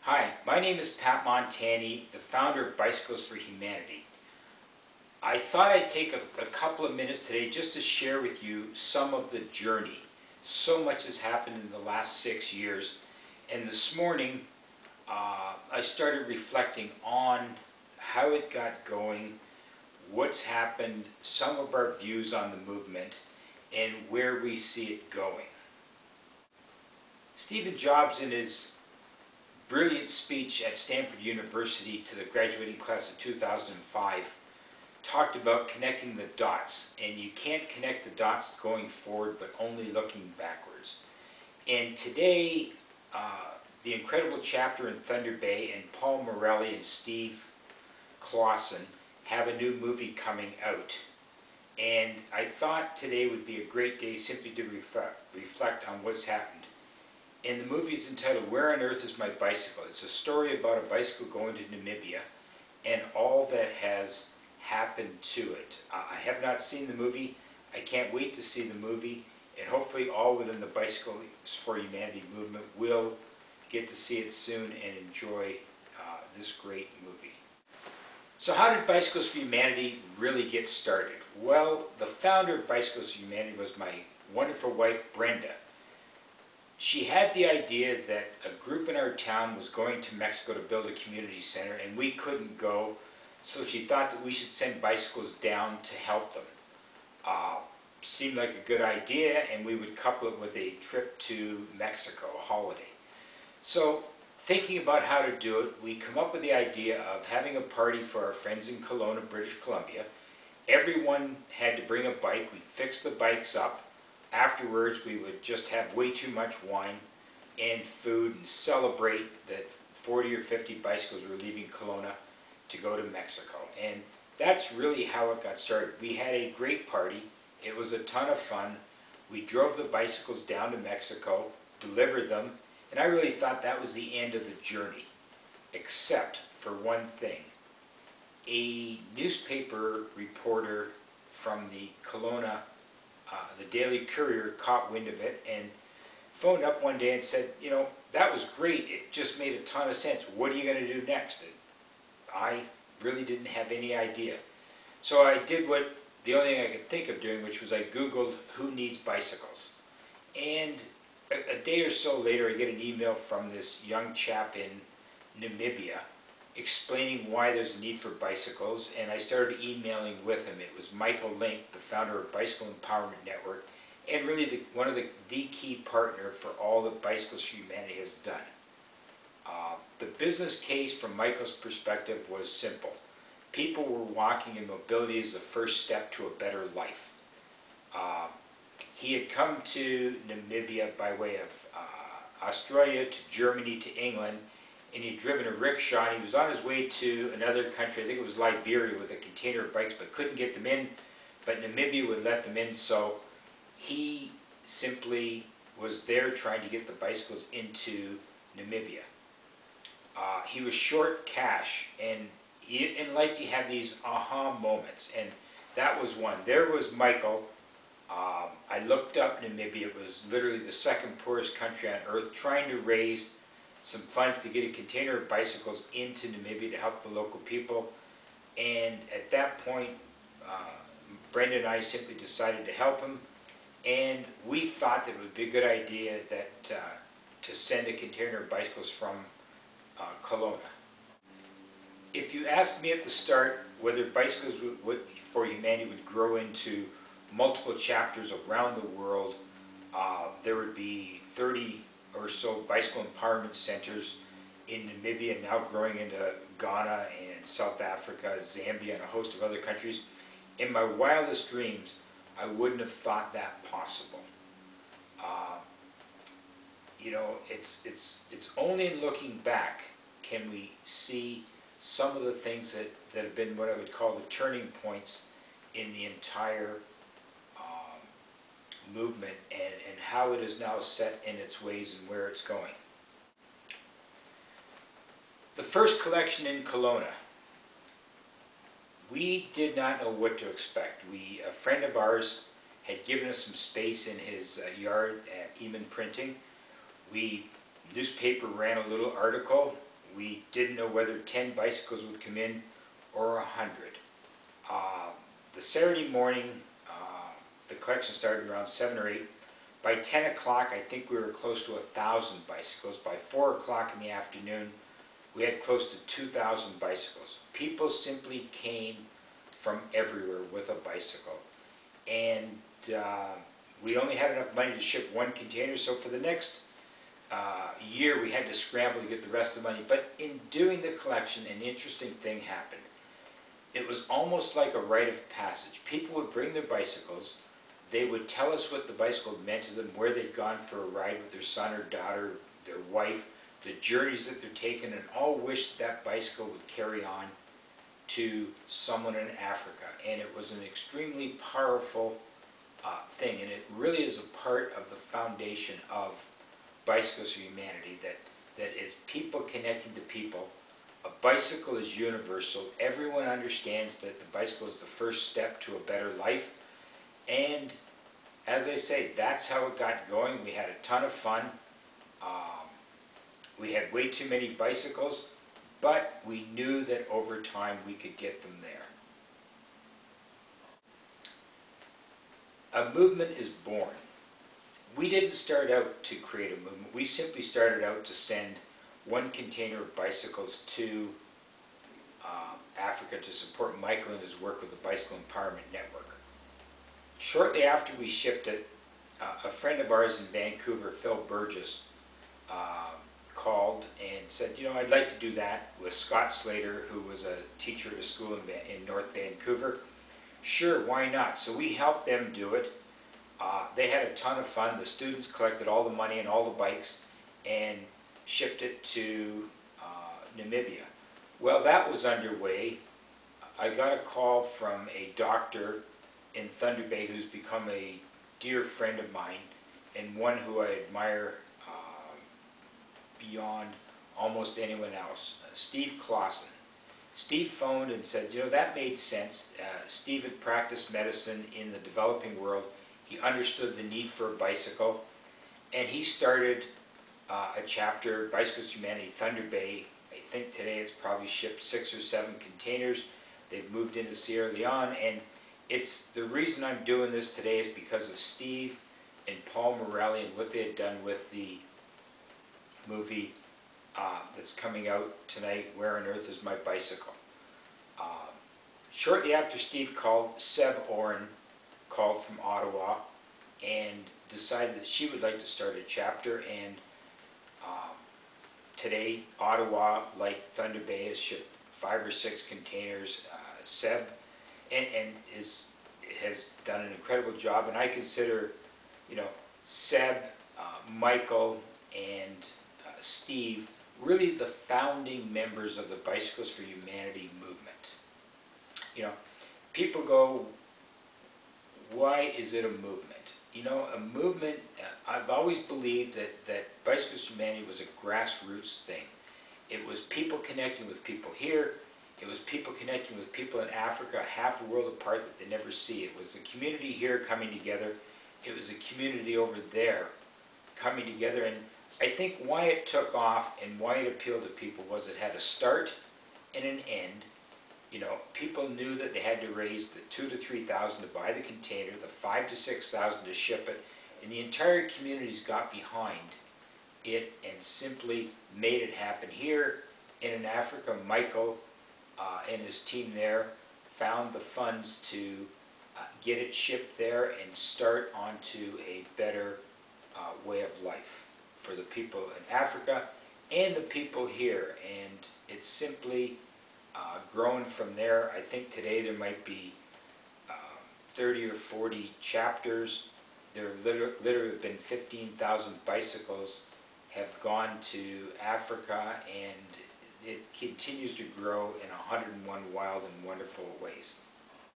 Hi, my name is Pat Montani, the founder of Bicycles for Humanity. I thought I'd take a couple of minutes today just to share with you some of the journey. So much has happened in the last 6 years, and this morning I started reflecting on how it got going, what's happened, some of our views on the movement, and where we see it going. Stephen Jobs, in his brilliant speech at Stanford University to the graduating class of 2005, talked about connecting the dots, and you can't connect the dots going forward but only looking backwards. And today, the incredible chapter in Thunder Bay and Paul Morelli and Steve Clausen have a new movie coming out. And I thought today would be a great day simply to reflect on what's happened. And the movie is entitled Where on Earth is My Bicycle? It's a story about a bicycle going to Namibia and all that has happened to it. I have not seen the movie. I can't wait to see the movie, and hopefully all within the Bicycles for Humanity movement will get to see it soon and enjoy this great movie. So how did Bicycles for Humanity really get started? Well, the founder of Bicycles for Humanity was my wonderful wife, Brenda. She had the idea that a group in our town was going to Mexico to build a community center, and we couldn't go, so she thought that we should send bicycles down to help them. Seemed like a good idea, and we would couple it with a trip to Mexico, a holiday. So, thinking about how to do it, we come up with the idea of having a party for our friends in Kelowna, British Columbia. Everyone had to bring a bike. We'd fix the bikes up. Afterwards, we would just have way too much wine and food and celebrate that 40 or 50 bicycles were leaving Kelowna to go to Mexico. And that's really how it got started. We had a great party. It was a ton of fun. We drove the bicycles down to Mexico, delivered them, and I really thought that was the end of the journey, except for one thing. A newspaper reporter from the Kelowna the Daily Courier caught wind of it and phoned up one day and said, you know, that was great. It just made a ton of sense. What are you going to do next? And I really didn't have any idea. So I did what the only thing I could think of doing, which was I Googled who needs bicycles. And a day or so later, I get an email from this young chap in Namibia explaining why there's a need for bicycles, and I started emailing with him. It was Michael Link, the founder of Bicycle Empowerment Network, and really one of the key partner for all that Bicycles for Humanity has done. The business case from Michael's perspective was simple. People were walking, and mobility is the first step to a better life. He had come to Namibia by way of Australia to Germany to England, and he'd driven a rickshaw, and he was on his way to another country, I think it was Liberia, with a container of bikes, but couldn't get them in, but Namibia would let them in, so he simply was there trying to get the bicycles into Namibia. He was short cash, and in life you have these aha moments, and that was one. There was Michael. I looked up Namibia. It was literally the second poorest country on earth, trying to raise some funds to get a container of bicycles into Namibia to help the local people. And at that point, Brenda and I simply decided to help him. And we thought that it would be a good idea that to send a container of bicycles from Kelowna. If you asked me at the start whether Bicycles for Humanity would grow into multiple chapters around the world, there would be 30 or so bicycle empowerment centers in Namibia, now growing into Ghana and South Africa, Zambia, and a host of other countries. In my wildest dreams, I wouldn't have thought that possible. You know, it's only in looking back can we see some of the things that have been what I would call the turning points in the entire movement, and how it is now set in its ways and where it's going. The first collection in Kelowna, we did not know what to expect. A friend of ours had given us some space in his yard at Eamon Printing. Newspaper ran a little article. We didn't know whether 10 bicycles would come in or 100. The Saturday morning, the collection started around 7 or 8. By 10 o'clock, I think we were close to 1,000 bicycles. By 4 o'clock in the afternoon, we had close to 2,000 bicycles. People simply came from everywhere with a bicycle. And we only had enough money to ship one container, so for the next year we had to scramble to get the rest of the money. But in doing the collection, an interesting thing happened. It was almost like a rite of passage. People would bring their bicycles. They would tell us what the bicycle meant to them, where they'd gone for a ride with their son or daughter, their wife, the journeys that they're taking, and all wished that bicycle would carry on to someone in Africa. And it was an extremely powerful thing, and it really is a part of the foundation of Bicycles for Humanity, that is people connecting to people. A bicycle is universal. Everyone understands that the bicycle is the first step to a better life. And as I say, that's how it got going. We had a ton of fun. We had way too many bicycles, but we knew that over time we could get them there. A movement is born. We didn't start out to create a movement. We simply started out to send one container of bicycles to Africa to support Michael in his work with the Bicycle Empowerment Network. Shortly after we shipped it, a friend of ours in Vancouver, Phil Burgess, called and said, you know, I'd like to do that with Scott Slater, who was a teacher at a school in North Vancouver. Sure, why not? So we helped them do it. They had a ton of fun. The students collected all the money and all the bikes and shipped it to Namibia. Well, that was underway. I got a call from a doctor in Thunder Bay who's become a dear friend of mine and one who I admire beyond almost anyone else, Steve Clausen. Steve phoned and said, you know, that made sense. Steve had practiced medicine in the developing world. He understood the need for a bicycle, and he started a chapter, Bicycles for Humanity, Thunder Bay. I think today it's probably shipped 6 or 7 containers. They've moved into Sierra Leone, and it's the reason I'm doing this today is because of Steve and Paul Morelli and what they had done with the movie that's coming out tonight, Where on Earth is My Bicycle? Shortly after Steve called, Seb Oren called from Ottawa and decided that she would like to start a chapter, and today Ottawa, like Thunder Bay, has shipped 5 or 6 containers. Seb has done an incredible job, and I consider, you know, Seb, Michael, and Steve really the founding members of the Bicycles for Humanity movement. You know, people go, why is it a movement? You know, a movement, I've always believed that Bicycles for Humanity was a grassroots thing. It was people connecting with people here. It was people connecting with people in Africa, half the world apart that they never see. It was the community here coming together. It was the community over there coming together. And I think why it took off and why it appealed to people was it had a start and an end. You know, people knew that they had to raise the $2,000 to $3,000 to buy the container, the $5,000 to $6,000 to ship it, and the entire communities got behind it and simply made it happen. Here in Africa, Michael and his team there found the funds to get it shipped there and start onto a better way of life for the people in Africa and the people here, and it's simply grown from there. I think today there might be 30 or 40 chapters. There literally have been 15,000 bicycles have gone to Africa, and it continues to grow in 101 wild and wonderful ways.